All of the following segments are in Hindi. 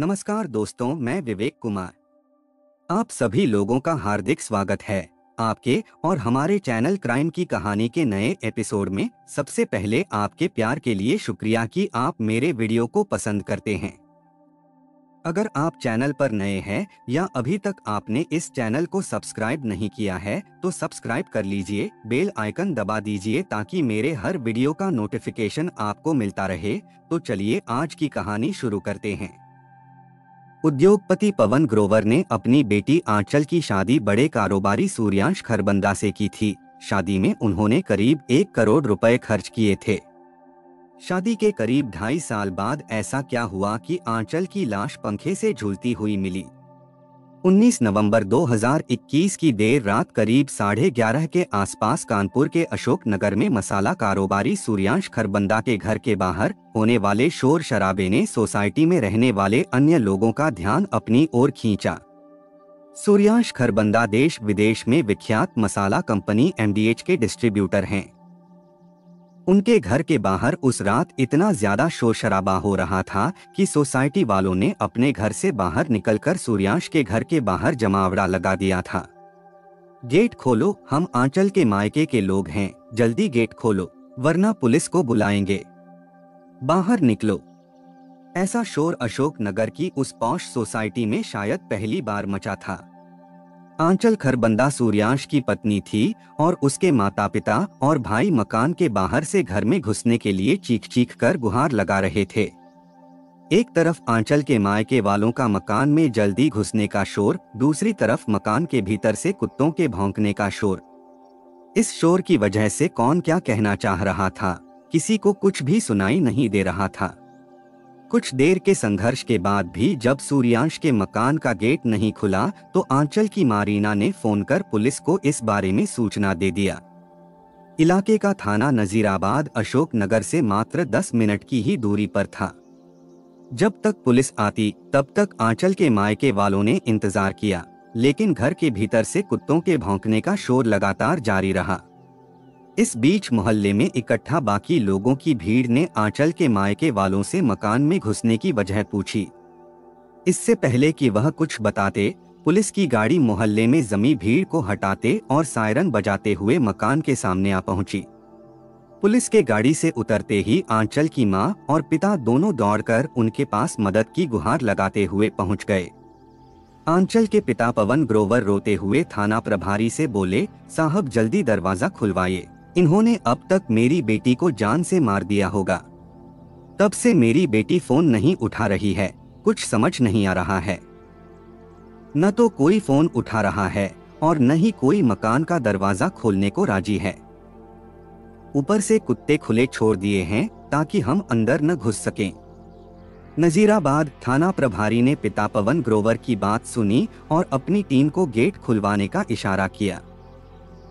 नमस्कार दोस्तों, मैं विवेक कुमार। आप सभी लोगों का हार्दिक स्वागत है आपके और हमारे चैनल क्राइम की कहानी के नए एपिसोड में। सबसे पहले आपके प्यार के लिए शुक्रिया कि आप मेरे वीडियो को पसंद करते हैं। अगर आप चैनल पर नए हैं या अभी तक आपने इस चैनल को सब्सक्राइब नहीं किया है तो सब्सक्राइब कर लीजिए, बेल आइकन दबा दीजिए ताकि मेरे हर वीडियो का नोटिफिकेशन आपको मिलता रहे। तो चलिए आज की कहानी शुरू करते हैं। उद्योगपति पवन ग्रोवर ने अपनी बेटी आंचल की शादी बड़े कारोबारी सूर्यांश खरबंदा से की थी। शादी में उन्होंने करीब 1 करोड़ रुपए खर्च किए थे। शादी के करीब 2.5 साल बाद ऐसा क्या हुआ कि आंचल की लाश पंखे से झूलती हुई मिली। 19 नवंबर 2021 की देर रात करीब 11:30 के आसपास कानपुर के अशोक नगर में मसाला कारोबारी सूर्यांश खरबंदा के घर के बाहर होने वाले शोर शराबे ने सोसाइटी में रहने वाले अन्य लोगों का ध्यान अपनी ओर खींचा। सूर्यांश खरबंदा देश विदेश में विख्यात मसाला कंपनी MDH के डिस्ट्रीब्यूटर हैं। उनके घर के बाहर उस रात इतना ज्यादा शोर शराबा हो रहा था कि सोसाइटी वालों ने अपने घर से बाहर निकलकर सूर्यांश के घर के बाहर जमावड़ा लगा दिया था। गेट खोलो, हम आंचल के मायके के लोग हैं, जल्दी गेट खोलो वरना पुलिस को बुलाएंगे, बाहर निकलो। ऐसा शोर अशोक नगर की उस पॉश सोसाइटी में शायद पहली बार मचा था। आंचल खरबंदा सूर्यांश की पत्नी थी और उसके माता पिता और भाई मकान के बाहर से घर में घुसने के लिए चीख चीख कर गुहार लगा रहे थे। एक तरफ आंचल के मायके वालों का मकान में जल्दी घुसने का शोर, दूसरी तरफ मकान के भीतर से कुत्तों के भौंकने का शोर। इस शोर की वजह से कौन क्या कहना चाह रहा था, किसी को कुछ भी सुनाई नहीं दे रहा था। कुछ देर के संघर्ष के बाद भी जब सूर्यांश के मकान का गेट नहीं खुला तो आंचल की मां रीना ने फोन कर पुलिस को इस बारे में सूचना दे दिया। इलाके का थाना नजीराबाद अशोक नगर से मात्र 10 मिनट की ही दूरी पर था। जब तक पुलिस आती तब तक आंचल के मायके वालों ने इंतजार किया, लेकिन घर के भीतर से कुत्तों के भौंकने का शोर लगातार जारी रहा। इस बीच मोहल्ले में इकट्ठा बाकी लोगों की भीड़ ने आंचल के मायके वालों से मकान में घुसने की वजह पूछी। इससे पहले कि वह कुछ बताते, पुलिस की गाड़ी मोहल्ले में जमी भीड़ को हटाते और सायरन बजाते हुए मकान के सामने आ पहुंची। पुलिस के गाड़ी से उतरते ही आंचल की मां और पिता दोनों दौड़कर उनके पास मदद की गुहार लगाते हुए पहुंच गए। आंचल के पिता पवन ग्रोवर रोते हुए थाना प्रभारी से बोले, साहब जल्दी दरवाजा खुलवाइए, इन्होंने अब तक मेरी बेटी को जान से मार दिया होगा। तब से मेरी बेटी फोन नहीं उठा रही है, कुछ समझ नहीं आ रहा है। न तो कोई फोन उठा रहा है और न ही कोई मकान का दरवाजा खोलने को राजी है। ऊपर से कुत्ते खुले छोड़ दिए हैं ताकि हम अंदर न घुस सकें। नजीराबाद थाना प्रभारी ने पिता पवन ग्रोवर की बात सुनी और अपनी टीम को गेट खुलवाने का इशारा किया।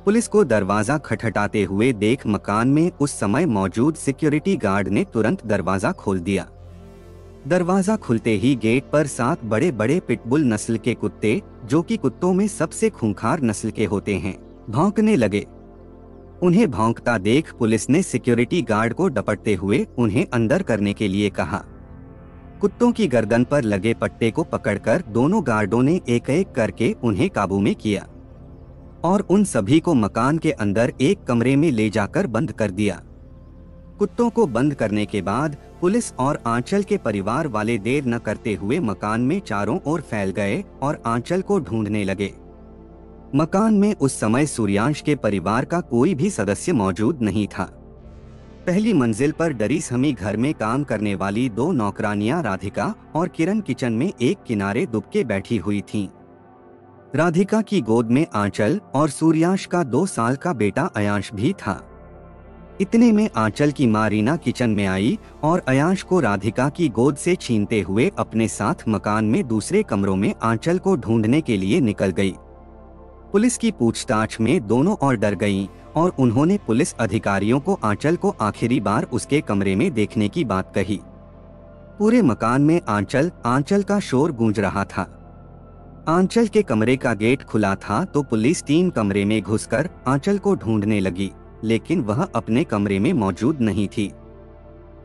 पुलिस को दरवाजा खटखटाते हुए देख मकान में उस समय मौजूद सिक्योरिटी गार्ड ने तुरंत दरवाजा खोल दिया। दरवाजा खुलते ही गेट पर 7 बड़े बड़े पिटबुल नस्ल के कुत्ते, जो कि कुत्तों में सबसे खूंखार नस्ल के होते हैं, भौंकने लगे। उन्हें भौंकता देख पुलिस ने सिक्योरिटी गार्ड को डपटते हुए उन्हें अंदर करने के लिए कहा। कुत्तों की गर्दन पर लगे पट्टे को पकड़कर दोनों गार्डों ने एक एक करके उन्हें काबू में किया और उन सभी को मकान के अंदर एक कमरे में ले जाकर बंद कर दिया। कुत्तों को बंद करने के बाद पुलिस और आंचल के परिवार वाले देर न करते हुए मकान में चारों ओर फैल गए और आंचल को ढूंढने लगे। मकान में उस समय सूर्यांश के परिवार का कोई भी सदस्य मौजूद नहीं था। पहली मंजिल पर डरी समी घर में काम करने वाली 2 नौकरानियां राधिका और किरण किचन में एक किनारे दुबके बैठी हुई थीं। राधिका की गोद में आंचल और सूर्यांश का 2 साल का बेटा अयांश भी था। इतने में आंचल की मां रीना किचन में आई और अयांश को राधिका की गोद से छीनते हुए अपने साथ मकान में दूसरे कमरों में आंचल को ढूंढने के लिए निकल गई। पुलिस की पूछताछ में दोनों और डर गईं और उन्होंने पुलिस अधिकारियों को आंचल को आखिरी बार उसके कमरे में देखने की बात कही। पूरे मकान में आंचल का शोर गूंज रहा था। आंचल के कमरे का गेट खुला था तो पुलिस टीम कमरे में घुसकर आंचल को ढूंढने लगी, लेकिन वह अपने कमरे में मौजूद नहीं थी।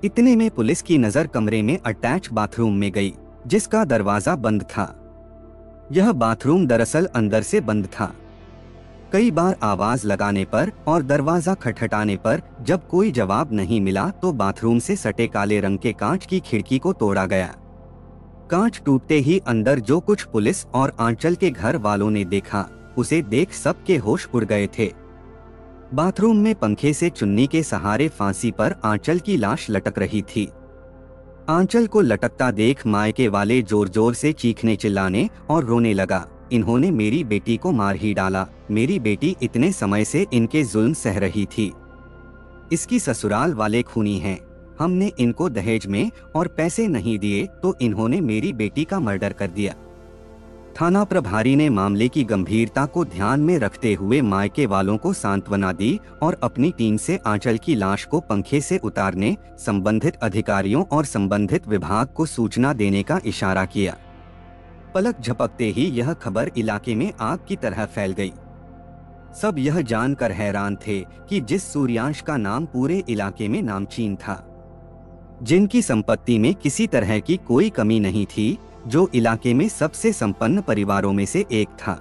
इतने में पुलिस की नजर कमरे में अटैच बाथरूम में गई। जिसका दरवाजा बंद था। यह बाथरूम दरअसल अंदर से बंद था। कई बार आवाज लगाने पर और दरवाजा खटखटाने पर जब कोई जवाब नहीं मिला तो बाथरूम से सटे काले रंग के कांच की खिड़की को तोड़ा गया। कांच टूटते ही अंदर जो कुछ पुलिस और आंचल के घर वालों ने देखा, उसे देख सबके होश उड़ गए थे। बाथरूम में पंखे से चुन्नी के सहारे फांसी पर आंचल की लाश लटक रही थी। आंचल को लटकता देख मायके वाले जोर जोर से चीखने चिल्लाने और रोने लगा, इन्होंने मेरी बेटी को मार ही डाला, मेरी बेटी इतने समय से इनके जुल्म सह रही थी। इसकी ससुराल वाले खूनी हैं, हमने इनको दहेज में और पैसे नहीं दिए तो इन्होंने मेरी बेटी का मर्डर कर दिया। थाना प्रभारी ने मामले की गंभीरता को ध्यान में रखते हुए मायके वालों को सांत्वना दी और अपनी टीम से आंचल की लाश को पंखे से उतारने, संबंधित अधिकारियों और संबंधित विभाग को सूचना देने का इशारा किया। पलक झपकते ही यह खबर इलाके में आग की तरह फैल गई। सब यह जानकर हैरान थे कि जिस सूर्यांश का नाम पूरे इलाके में नामचीन था, जिनकी संपत्ति में किसी तरह की कोई कमी नहीं थी, जो इलाके में सबसे संपन्न परिवारों में से एक था,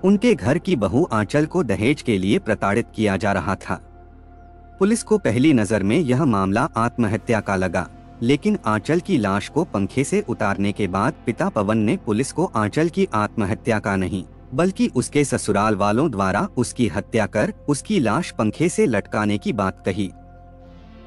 उनके घर की बहू आंचल को दहेज के लिए प्रताड़ित किया जा रहा था। पुलिस को पहली नजर में यह मामला आत्महत्या का लगा, लेकिन आंचल की लाश को पंखे से उतारने के बाद पिता पवन ने पुलिस को आंचल की आत्महत्या का नहीं, बल्कि उसके ससुराल वालों द्वारा उसकी हत्या कर उसकी लाश पंखे से लटकाने की बात कही।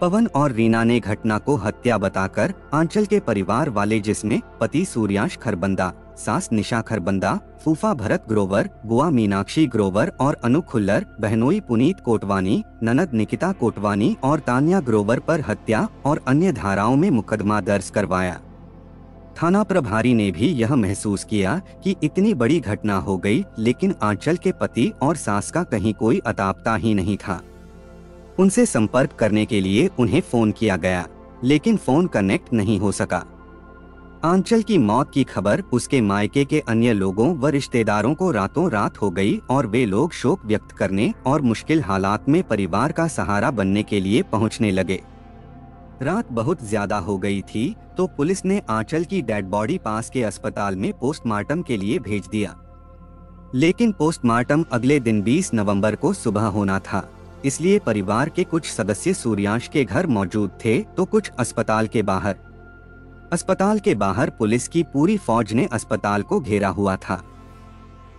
पवन और रीना ने घटना को हत्या बताकर आंचल के परिवार वाले, जिसमें पति सूर्यांश खरबंदा, सास निशा खरबंदा, फूफा भरत ग्रोवर, बुआ मीनाक्षी ग्रोवर और अनु खुल्लर, बहनोई पुनीत कोटवानी, ननद निकिता कोटवानी और तान्या ग्रोवर पर हत्या और अन्य धाराओं में मुकदमा दर्ज करवाया। थाना प्रभारी ने भी यह महसूस किया कि इतनी बड़ी घटना हो गई, लेकिन आंचल के पति और सास का कहीं कोई अतापता ही नहीं था। उनसे संपर्क करने के लिए उन्हें फोन किया गया, लेकिन फोन कनेक्ट नहीं हो सका। आंचल की मौत की खबर उसके मायके के अन्य लोगों व रिश्तेदारों को रातों रात हो गई और वे लोग शोक व्यक्त करने और मुश्किल हालात में परिवार का सहारा बनने के लिए पहुंचने लगे। रात बहुत ज्यादा हो गई थी तो पुलिस ने आंचल की डेड बॉडी पास के अस्पताल में पोस्टमार्टम के लिए भेज दिया, लेकिन पोस्टमार्टम अगले दिन 20 नवंबर को सुबह होना था, इसलिए परिवार के कुछ सदस्य सूर्यांश के घर मौजूद थे तो कुछ अस्पताल के बाहर। अस्पताल के बाहर पुलिस की पूरी फौज ने अस्पताल को घेरा हुआ था।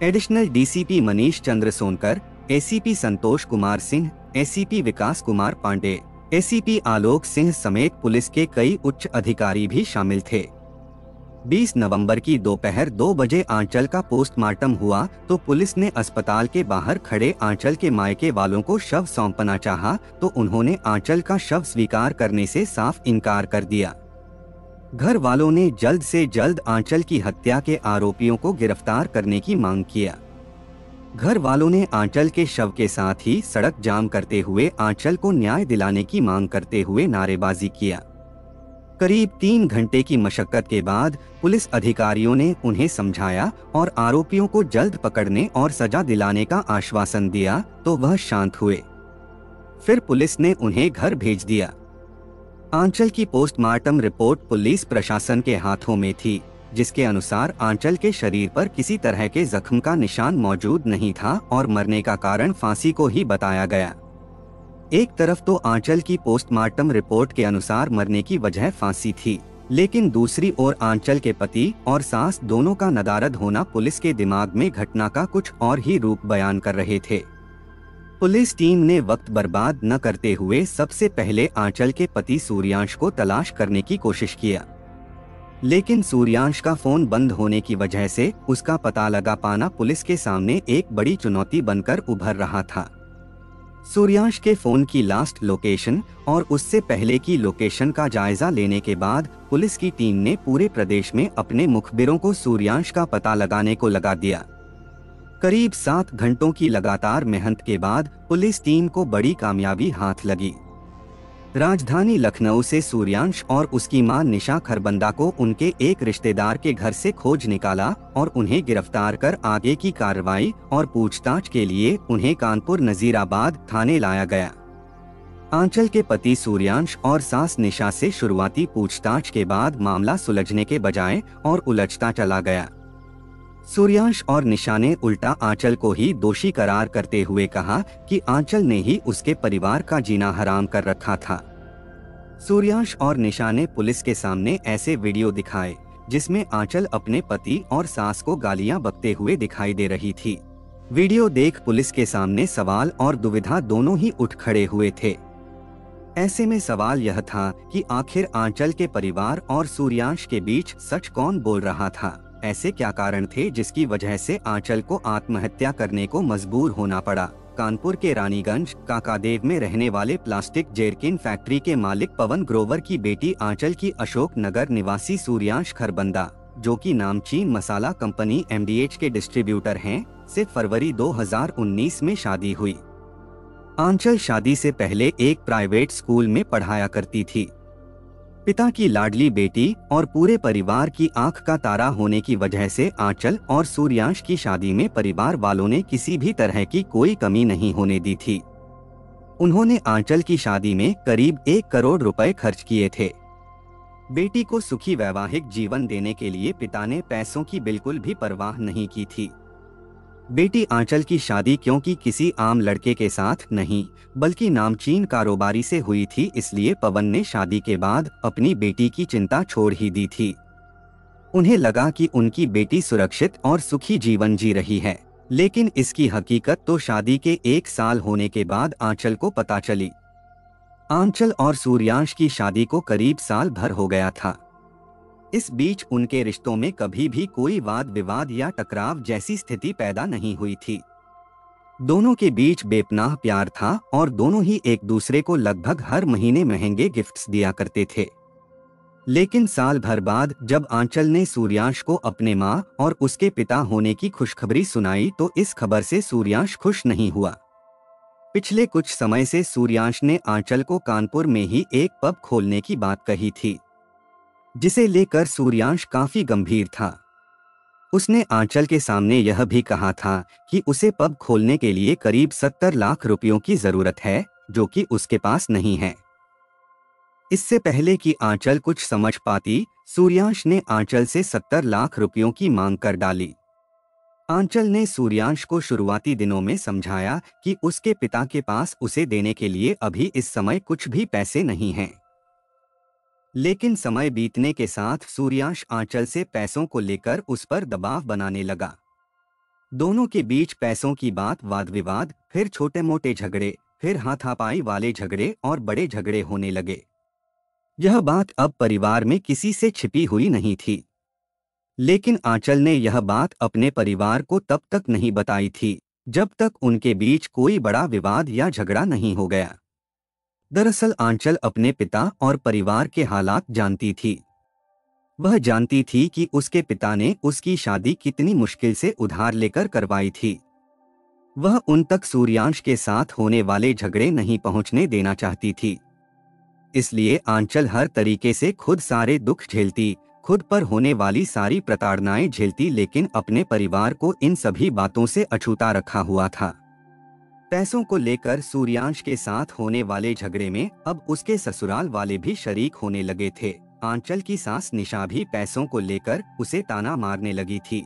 एडिशनल डीसीपी मनीष चंद्र सोनकर, एसीपी संतोष कुमार सिंह, एसीपी विकास कुमार पांडे, एसीपी आलोक सिंह समेत पुलिस के कई उच्च अधिकारी भी शामिल थे। 20 नवंबर की दोपहर 2 बजे आंचल का पोस्टमार्टम हुआ तो पुलिस ने अस्पताल के बाहर खड़े आंचल के मायके वालों को शव सौंपना चाहा तो उन्होंने आंचल का शव स्वीकार करने से साफ इनकार कर दिया। घर वालों ने जल्द से जल्द आंचल की हत्या के आरोपियों को गिरफ्तार करने की मांग किया। घर वालों ने आंचल के शव के साथ ही सड़क जाम करते हुए आंचल को न्याय दिलाने की मांग करते हुए नारेबाजी किया। करीब 3 घंटे की मशक्कत के बाद पुलिस अधिकारियों ने उन्हें समझाया और आरोपियों को जल्द पकड़ने और सजा दिलाने का आश्वासन दिया तो वह शांत हुए। फिर पुलिस ने उन्हें घर भेज दिया। आंचल की पोस्टमार्टम रिपोर्ट पुलिस प्रशासन के हाथों में थी, जिसके अनुसार आंचल के शरीर पर किसी तरह के जख्म का निशान मौजूद नहीं था और मरने का कारण फांसी को ही बताया गया। एक तरफ तो आंचल की पोस्टमार्टम रिपोर्ट के अनुसार मरने की वजह फांसी थी, लेकिन दूसरी ओर आंचल के पति और सास दोनों का नदारद होना पुलिस के दिमाग में घटना का कुछ और ही रूप बयान कर रहे थे। पुलिस टीम ने वक्त बर्बाद न करते हुए सबसे पहले आंचल के पति सूर्यांश को तलाश करने की कोशिश किया, लेकिन सूर्यांश का फोन बंद होने की वजह से उसका पता लगा पाना पुलिस के सामने एक बड़ी चुनौती बनकर उभर रहा था। सूर्यांश के फोन की लास्ट लोकेशन और उससे पहले की लोकेशन का जायजा लेने के बाद पुलिस की टीम ने पूरे प्रदेश में अपने मुखबिरों को सूर्यांश का पता लगाने को लगा दिया। करीब 7 घंटों की लगातार मेहनत के बाद पुलिस टीम को बड़ी कामयाबी हाथ लगी। राजधानी लखनऊ से सूर्यांश और उसकी मां निशा खरबंदा को उनके एक रिश्तेदार के घर से खोज निकाला और उन्हें गिरफ्तार कर आगे की कार्रवाई और पूछताछ के लिए उन्हें कानपुर नजीराबाद थाने लाया गया। आंचल के पति सूर्यांश और सास निशा से शुरुआती पूछताछ के बाद मामला सुलझने के बजाय और उलझता चला गया। सूर्यांश और निशा ने उल्टा आंचल को ही दोषी करार करते हुए कहा कि आंचल ने ही उसके परिवार का जीना हराम कर रखा था। सूर्यांश और निशा ने पुलिस के सामने ऐसे वीडियो दिखाए जिसमें आंचल अपने पति और सास को गालियां बकते हुए दिखाई दे रही थी। वीडियो देख पुलिस के सामने सवाल और दुविधा दोनों ही उठ खड़े हुए थे। ऐसे में सवाल यह था कि आखिर आंचल के परिवार और सूर्यांश के बीच सच कौन बोल रहा था। ऐसे क्या कारण थे जिसकी वजह से आंचल को आत्महत्या करने को मजबूर होना पड़ा। कानपुर के रानीगंज काकादेव में रहने वाले प्लास्टिक जेरकिन फैक्ट्री के मालिक पवन ग्रोवर की बेटी आंचल की अशोक नगर निवासी सूर्यांश खरबंदा, जो कि नामचीन मसाला कंपनी MDH के डिस्ट्रीब्यूटर हैं, से फरवरी 2019 में शादी हुई। आंचल शादी से पहले एक प्राइवेट स्कूल में पढ़ाया करती थी। पिता की लाडली बेटी और पूरे परिवार की आंख का तारा होने की वजह से आंचल और सूर्यांश की शादी में परिवार वालों ने किसी भी तरह की कोई कमी नहीं होने दी थी। उन्होंने आंचल की शादी में करीब 1 करोड़ रुपए खर्च किए थे। बेटी को सुखी वैवाहिक जीवन देने के लिए पिता ने पैसों की बिल्कुल भी परवाह नहीं की थी। बेटी आंचल की शादी क्योंकि किसी आम लड़के के साथ नहीं बल्कि नामचीन कारोबारी से हुई थी, इसलिए पवन ने शादी के बाद अपनी बेटी की चिंता छोड़ ही दी थी। उन्हें लगा कि उनकी बेटी सुरक्षित और सुखी जीवन जी रही है, लेकिन इसकी हकीकत तो शादी के 1 साल होने के बाद आंचल को पता चली। आंचल और सूर्यांश की शादी को करीब साल भर हो गया था। इस बीच उनके रिश्तों में कभी भी कोई वाद विवाद या टकराव जैसी स्थिति पैदा नहीं हुई थी। दोनों के बीच बेपनाह प्यार था और दोनों ही एक दूसरे को लगभग हर महीने महंगे गिफ्ट्स दिया करते थे। लेकिन साल भर बाद जब आंचल ने सूर्यांश को अपने मां और उसके पिता होने की खुशखबरी सुनाई तो इस खबर से सूर्यांश खुश नहीं हुआ। पिछले कुछ समय से सूर्यांश ने आंचल को कानपुर में ही एक पब खोलने की बात कही थी, जिसे लेकर सूर्यांश काफी गंभीर था। उसने आंचल के सामने यह भी कहा था कि उसे पब खोलने के लिए करीब 70 लाख रुपयों की जरूरत है, जो कि उसके पास नहीं है। इससे पहले कि आंचल कुछ समझ पाती, सूर्यांश ने आंचल से 70 लाख रुपयों की मांग कर डाली। आंचल ने सूर्यांश को शुरुआती दिनों में समझाया कि उसके पिता के पास उसे देने के लिए अभी इस समय कुछ भी पैसे नहीं हैं। लेकिन समय बीतने के साथ सूर्यांश आंचल से पैसों को लेकर उस पर दबाव बनाने लगा। दोनों के बीच पैसों की बात वाद विवाद, फिर छोटे मोटे झगड़े, फिर हाथापाई वाले झगड़े और बड़े झगड़े होने लगे। यह बात अब परिवार में किसी से छिपी हुई नहीं थी, लेकिन आंचल ने यह बात अपने परिवार को तब तक नहीं बताई थी जब तक उनके बीच कोई बड़ा विवाद या झगड़ा नहीं हो गया। दरअसल आंचल अपने पिता और परिवार के हालात जानती थी। वह जानती थी कि उसके पिता ने उसकी शादी कितनी मुश्किल से उधार लेकर करवाई थी। वह उन तक सूर्यांश के साथ होने वाले झगड़े नहीं पहुंचने देना चाहती थी। इसलिए आंचल हर तरीके से खुद सारे दुख झेलती, खुद पर होने वाली सारी प्रताड़नाएं झेलती, लेकिन अपने परिवार को इन सभी बातों से अछूता रखा हुआ था। पैसों को लेकर सूर्यांश के साथ होने वाले झगड़े में अब उसके ससुराल वाले भी शरीक होने लगे थे। आंचल की सास निशा भी पैसों को लेकर उसे ताना मारने लगी थी।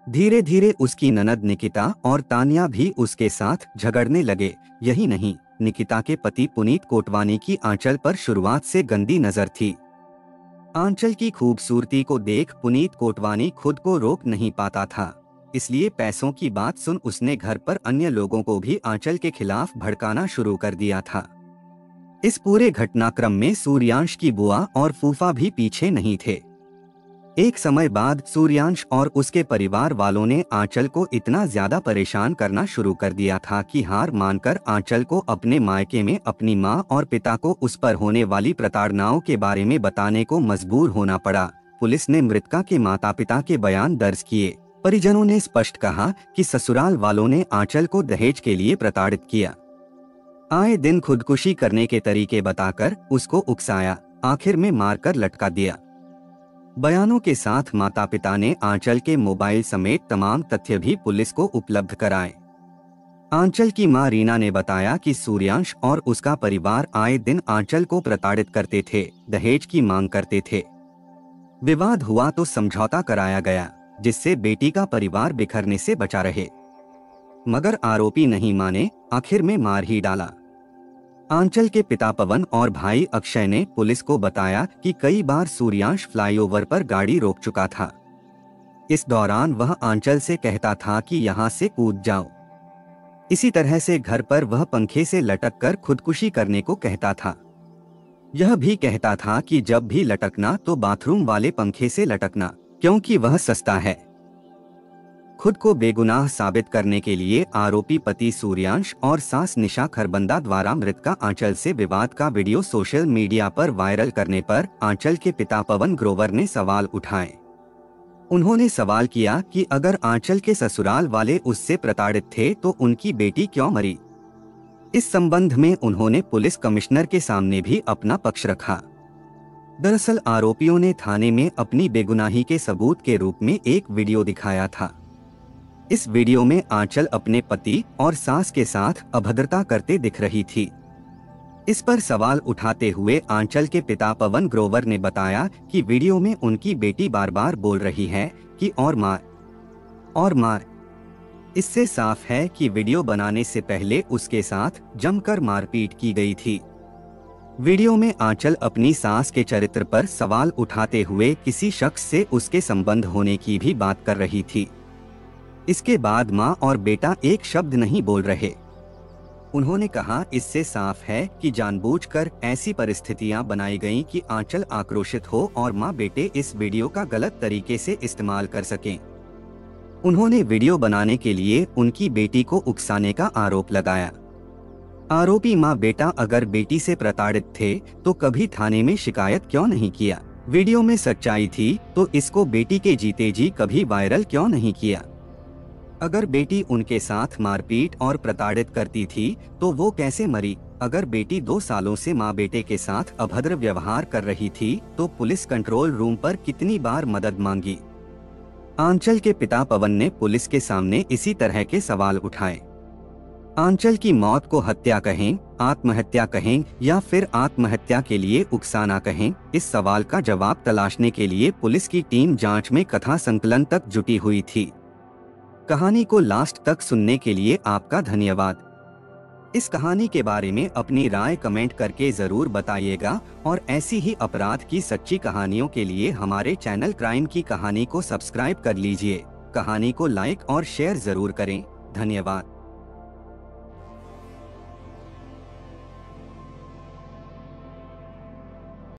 धीरे धीरे उसकी ननद निकिता और तानिया भी उसके साथ झगड़ने लगे। यही नहीं, निकिता के पति पुनीत कोटवानी की आंचल पर शुरुआत से गंदी नजर थी। आंचल की खूबसूरती को देख पुनीत कोटवानी खुद को रोक नहीं पाता था, इसलिए पैसों की बात सुन उसने घर पर अन्य लोगों को भी आंचल के खिलाफ भड़काना शुरू कर दिया था। इस पूरे घटनाक्रम में सूर्यांश की बुआ और फूफा भी पीछे नहीं थे। एक समय बाद सूर्यांश और उसके परिवार वालों ने आंचल को इतना ज्यादा परेशान करना शुरू कर दिया था कि हार मानकर आंचल को अपने मायके में अपनी मां और पिता को उस पर होने वाली प्रताड़नाओं के बारे में बताने को मजबूर होना पड़ा। पुलिस ने मृतका के माता पिता के बयान दर्ज किए। परिजनों ने स्पष्ट कहा कि ससुराल वालों ने आंचल को दहेज के लिए प्रताड़ित किया। आए दिन खुदकुशी करने के तरीके बताकर उसको उकसाया, आखिर में मारकर लटका दिया। बयानों के साथ माता पिता ने आंचल के मोबाइल समेत तमाम तथ्य भी पुलिस को उपलब्ध कराए। आंचल की मां रीना ने बताया कि सूर्यांश और उसका परिवार आए दिन आंचल को प्रताड़ित करते थे, दहेज की मांग करते थे। विवाद हुआ तो समझौता कराया गया, जिससे बेटी का परिवार बिखरने से बचा रहे, मगर आरोपी नहीं माने, आखिर में मार ही डाला। आंचल के पिता पवन और भाई अक्षय ने पुलिस को बताया कि कई बार सूर्यांश फ्लाईओवर पर गाड़ी रोक चुका था। इस दौरान वह आंचल से कहता था कि यहाँ से कूद जाओ। इसी तरह से घर पर वह पंखे से लटक कर खुदकुशी करने को कहता था। यह भी कहता था कि जब भी लटकना तो बाथरूम वाले पंखे से लटकना, क्योंकि वह सस्ता है। खुद को बेगुनाह साबित करने के लिए आरोपी पति सूर्यांश और सास निशा खरबंदा द्वारा मृतका आंचल से विवाद का वीडियो सोशल मीडिया पर वायरल करने पर आंचल के पिता पवन ग्रोवर ने सवाल उठाए। उन्होंने सवाल किया कि अगर आंचल के ससुराल वाले उससे प्रताड़ित थे तो उनकी बेटी क्यों मरी। इस संबंध में उन्होंने पुलिस कमिश्नर के सामने भी अपना पक्ष रखा। दरअसल आरोपियों ने थाने में अपनी बेगुनाही के सबूत के रूप में एक वीडियो दिखाया था। इस वीडियो में आंचल अपने पति और सास के साथ अभद्रता करते दिख रही थी। इस पर सवाल उठाते हुए आंचल के पिता पवन ग्रोवर ने बताया कि वीडियो में उनकी बेटी बार बार बोल रही है कि और मार। इससे साफ है कि वीडियो बनाने से पहले उसके साथ जमकर मारपीट की गई थी। वीडियो में आंचल अपनी सास के चरित्र पर सवाल उठाते हुए किसी शख्स से उसके संबंध होने की भी बात कर रही थी। इसके बाद मां और बेटा एक शब्द नहीं बोल रहे। उन्होंने कहा, इससे साफ है कि जानबूझकर ऐसी परिस्थितियां बनाई गईं कि आंचल आक्रोशित हो और मां बेटे इस वीडियो का गलत तरीके से इस्तेमाल कर सकें। उन्होंने वीडियो बनाने के लिए उनकी बेटी को उकसाने का आरोप लगाया। आरोपी मां बेटा अगर बेटी से प्रताड़ित थे तो कभी थाने में शिकायत क्यों नहीं किया। वीडियो में सच्चाई थी तो इसको बेटी के जीते जी कभी वायरल क्यों नहीं किया। अगर बेटी उनके साथ मारपीट और प्रताड़ित करती थी तो वो कैसे मरी। अगर बेटी 2 सालों से माँ बेटे के साथ अभद्र व्यवहार कर रही थी तो पुलिस कंट्रोल रूम पर कितनी बार मदद मांगी। आंचल के पिता पवन ने पुलिस के सामने इसी तरह के सवाल उठाए। आंचल की मौत को हत्या कहें, आत्महत्या कहें या फिर आत्महत्या के लिए उकसाना कहें, इस सवाल का जवाब तलाशने के लिए पुलिस की टीम जांच में कथा संकलन तक जुटी हुई थी। कहानी को लास्ट तक सुनने के लिए आपका धन्यवाद। इस कहानी के बारे में अपनी राय कमेंट करके जरूर बताइएगा और ऐसी ही अपराध की सच्ची कहानियों के लिए हमारे चैनल क्राइम की कहानी को सब्सक्राइब कर लीजिए। कहानी को लाइक और शेयर जरूर करें। धन्यवाद।